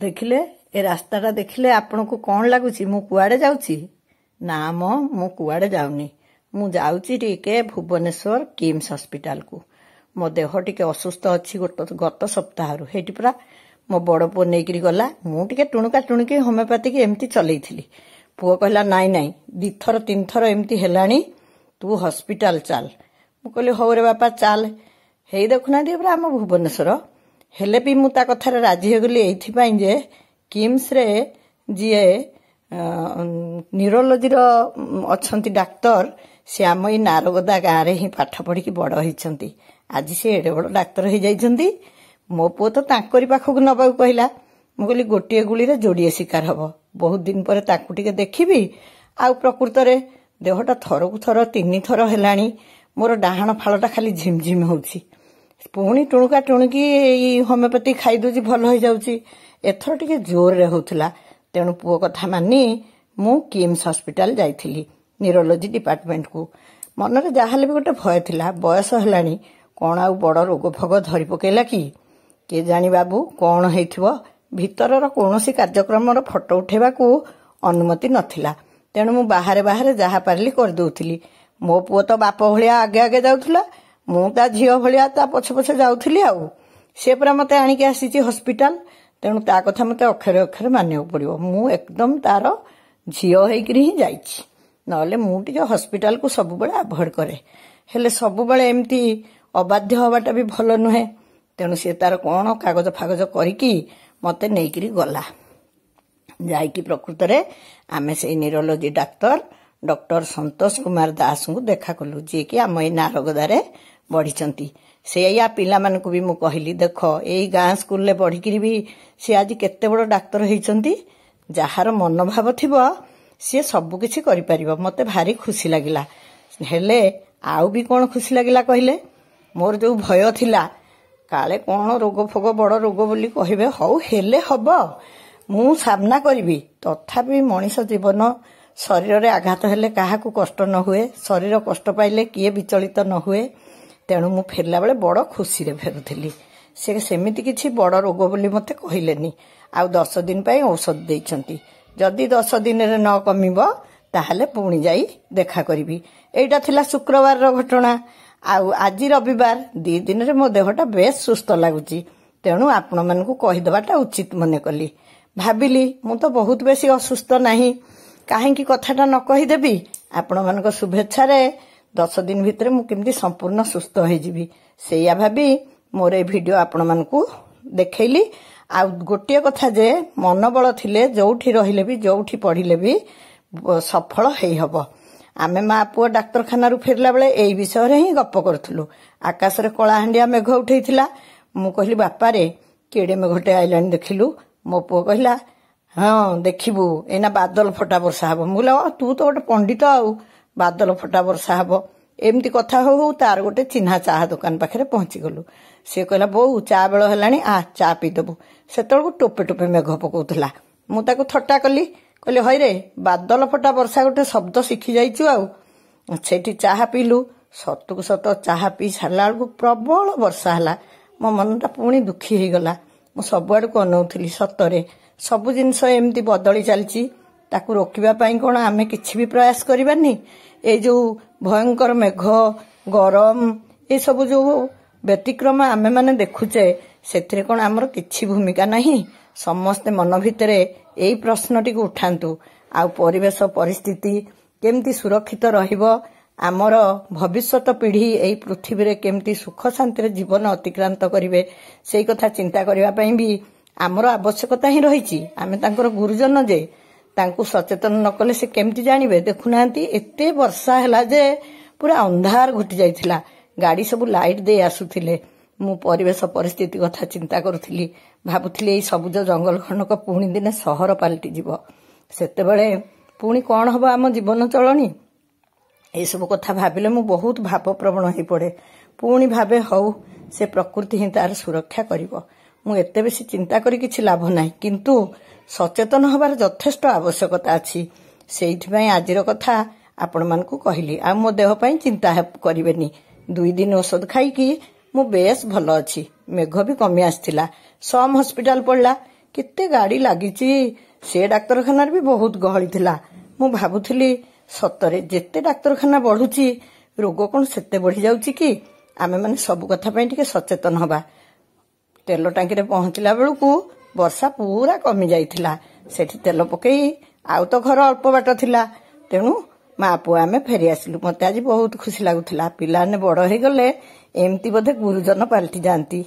देखिले ए रास्ताटा देखिले आपण को कौन लगुच मु कुआडे जाउची ना मु कुआडे जाऊनी मु जाउची टिके भुवनेश्वर किम्स हॉस्पिटल को मो देह टिके असुस्थ अच्छी गत सप्ताह हेटी पूरा मो बड़ पुओ नहीं गला मु टिके टुणुका टुणुकी होमियोपैथिक एमती चलैथिली पुओ कहला नाई नाई दिथर तीन थर एमती हेलाणी तू हॉस्पिटल चल मु कहली हौ रे बापा चल हे देखुना पूरा आम भुवनेश्वर हेले भी मु ता कथारे राजी होगली एइथिपाई जे किम्स रे जीए न्यूरोलोजी अच्छी डाक्तर से आम ई नारगदा गाँव में ही पाठ पढ़ी बड़ होती आज सी एडे बड़ डाक्तर हो जाइछंती मो पुओ तो तांकरी पाखक नबा कहला मु कहली गोटे गुली रे जोड़िए शिकार हब बहुत दिन पर ताकू टिके देखिबी आ प्रकृत रे देहटा थरकू थर तीन थर हेलाणी मोर डाहाण फालटा खाली झिमझिम होउछि पुणी टुणुका टुणुकी होमियोपैथिक खाई दूची भल हो जाउछि एथर टिके जोर रे होउथिला तेणु पुओ कथा मानी मु किम्स हॉस्पिटल जाइथिली न्यूरोलोजी डिपार्टमेंट को मनरे जाहाले भी गोटे भय थिला बयस हेलाणी कौन आउ बड़ रोग फग धरी पकेला कि जानी बाबू कौन हेइथिबो भितरर कौनसी कार्यक्रम फोटो उठेबा को अनुमति नथिला तेणु मु बाहरे बाहरे जहा पारली कर दउथिली मो पुओ तो बाप भलिया आगे आगे जाउथिला मु ता झियो भलिया ता पछे पछे जाउथिली आउ से पूरा मते आनिके आसीची हॉस्पिटल तेणु ता कथा मते अक्षरे अक्षरे मानिବାକୁ पड़िबो मु एकदम तार झियो हेकरी ही जाइछि नले मु टिके हॉस्पिटल को सब बेले अवॉइड करे हेले सब बेले एमती अबाध्य हवाटा भी भल नुहे तेणु सी तार कौन कागज फागज करिकी मते नेइकरी गला जाइकी प्रकृत रे आमे से न्यूरोलोजी डॉक्टर संतोष कुमार दास को देखा कलु जी कि आम नारगदारे बढ़ी से या पिला मानकु भी मु कहली देख एई गाँ स्कूल ले बढ़िकी भी सी आज केते बड़ डाक्तर होइचंती जार मनोभाव थिबो सी सब किछि करि परिबो मते भारी खुशी लागिला हेले आउ भी कौन खुशी लागिला कहले मोर जो भय थिला काले कौन रोग फोग बड़ रोग बोली कहिबे हौ हेले हबो मु सामना करिवि तथापि मनीष जीवन शरीर रे आघात हेले काहाकू कष्ट न हुए शरीर कष्ट पाइले किए विचलित न हुए तेणु मु फेरला बेले बड़ खुशी रे फेरुथिली से सेमिति किछि बड़ रोग बोली मते कहिलेनी आ 10 दिन पई औषध देइछंती जदि 10 दिन रे न कमिबो ताहले पुणी जाई देखा करिवि एइटा थिला शुक्रवार रो घटना आउ आज रविवार 2 दिन रे मो देहटा बेस सुस्त लागुची तेणु आपण मानकू कहि दबाटा उचित मने कली भाबिली मु तो बहुत बेसी असुस्थ नाही काहे की कथाटा न कहि देबी आपण मानक शुभेच्छा रे 10 दिन भितरे मु केमती संपूर्ण सुस्थ हो जिवि सेया भाबी मोर ए वीडियो आपण मानकू देखैली आ गोटे कथा जे मनोबल थिले जोठी रहिले भी जोठी पढ़िले भी सफल हेई हबो आमे मा पुओ डाक्तरखाना रु फेरला बेले एई विषय रे ही गप्प करथुलु आकाश रे कଳାहांडिया मेघ उठैथिला मु कहली बापा रे केडे मेघटे आइलानी देखिलु मो पुओ कहला हाँ देखिबू एना बादल फटा वर्षा हबो मुला तू तो गोटे पंडित आउ बादल फटा वर्षा हबो एमती कथा हो तार गोटे चिन्हा चाहा दुकान पाखरे पहुंची गलु से कहला बो चा बेल हेलानी आ चा पी देबू सेतळको टोपे टोपे मेघ पकौथला मु ताको थट्टा कली कहले हई रे बादल फटा वर्षा गोटे शब्द शिखी जाइछु आउ सेठी चाहा पीलु सतुक सत चाहा पी सारला बेलू प्रबल वर्षा हला मो मनटा पुणी दुखी हो गला मु सब आड़ को अनौथली सतरे सब जिनस एमती बदली चलची ताकू रोकिबा पई कोन आमे किछि भी प्रयास करिबानी ए जो भयंकर मेघ गरम ए सब जो व्यतिक्रम आमे माने देखुचे सेथिरे कोन हमर किछि भूमिका नाही समस्त मन भितरे एई प्रश्नटी को उठांतु आ परिवेश परिस्थिति केमती सुरक्षित रहिबो आमर भविष्यत पीढ़ी एई पृथ्वी रे केमती सुख शांति रे जीवन अतिक्रांत करिवे सेई कथा चिंता करिवा पई भी आमर आवश्यकता ही रहिछि आमे तांकर गुरुजन जे तांकु सचेतन न कले से केमती जानिबे देखुनांती एते वर्षा हला जे पूरा अंधार घुटी जाइथिला गाड़ी सब लाइट दे आसुथिले मु परिवेश परिस्थिति कथा चिंता करुथिली भाबुथिली एई सबुज जंगल खंडक पुणी दिने सहर पालटी जीव सेते बेले पुणी कोन हबो आम जीवन चलनी ए सब कथा भाबिले मु बहुत भावप्रवण हो पड़े पुणी भाबे हौ से प्रकृति ही तार सुरक्षा करिवो मु एते बेसी चिंता करी किछि लाभ नाही किंतु सचेतन हबार यथेष्ट आवश्यकता अछि सेइथिबाई आजिर कथा आपण मानकू कहली आ मो देह पई चिंता करिवेनी 2 दिन औषध खाई कि मु बेस भल अछि मेघ भी कमी आस्थिला सम हॉस्पिटल पड़ला କେତେ ଗାଡ଼ି ଲାଗିଛି। ସେ ଡାକ୍ତରଖାନାରେ ବି ବହୁତ ଗହଳି ଥିଲା। ମୁଁ ଭାବୁଥିଲି ସତରେ ଯେତେ ଡାକ୍ତରଖାନା ବଢୁଛି ରୋଗ କ'ଣ ସେତେ ବଢି ଯାଉଛି କି? ଆମେମାନେ ସବୁ କଥା ପାଇଁ ଟିକେ ସଚେତନ ହବା। ତେଲ ଟାଙ୍କିରେ ପହଞ୍ଚିଲା ବେଳକୁ ବର୍ଷା ପୁରା କମି ଯାଇଥିଲା। ସେଠି ତେଲ ପକେଇ ଆଉ ତ ଘର ଅଳ୍ପ ବାଟ ଥିଲା, ତେଣୁ ମା ପୁଅ ଆମେ ଫେରି ଆସିଲୁ। ମତେ ଆଜି ବହୁତ ଖୁସି ଲାଗୁଥିଲା। ପିଲାମାନେ ବଡ ହେଇଗଲେ ଏମିତି ବୋଧେ ଗୁରୁଜନ ପାଲଟି ଯାଆନ୍ତି।